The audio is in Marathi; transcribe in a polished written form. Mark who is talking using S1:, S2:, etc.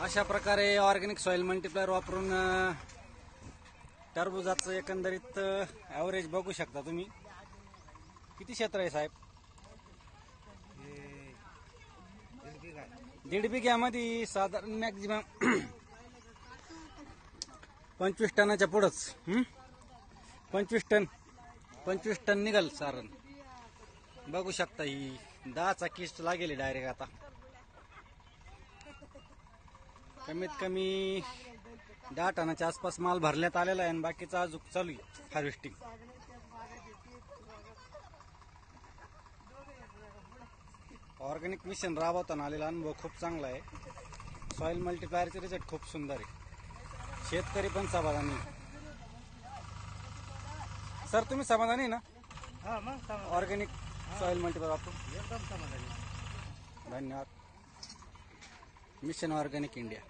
S1: अशा प्रकारे ऑर्गॅनिक सॉइल मल्टीप्लायर वापरून टरबुजाचं एकंदरीत ॲव्हरेज बघू शकता तुम्ही. किती क्षेत्र आहे साहेब? 1.5 बिघ्यामध्ये साधारण मॅक्झिमम 25 टनाच्या पुढंच. 25 टन निघाल सारण. बघू शकता ही 10चा किस्ट लागेल डायरेक्ट. आता कमीत कमी 10 टनाच्या आसपास माल भरण्यात आलेला आहे आणि बाकीचा अजून चालू आहे हार्वेस्टिंग. ऑर्गॅनिक मिशन राबवताना आलेला अनुभव खूप चांगला आहे. सॉइल मल्टीप्लायरचे रिझल्ट खूप सुंदर आहे. शेतकरी पण समाधानी. सर तुम्ही समाधानी ना? ऑर्गॅनिक सॉइल मल्टीप्लायर वापरून?
S2: एकदम समाधानी.
S1: धन्यवाद. Mission organic India.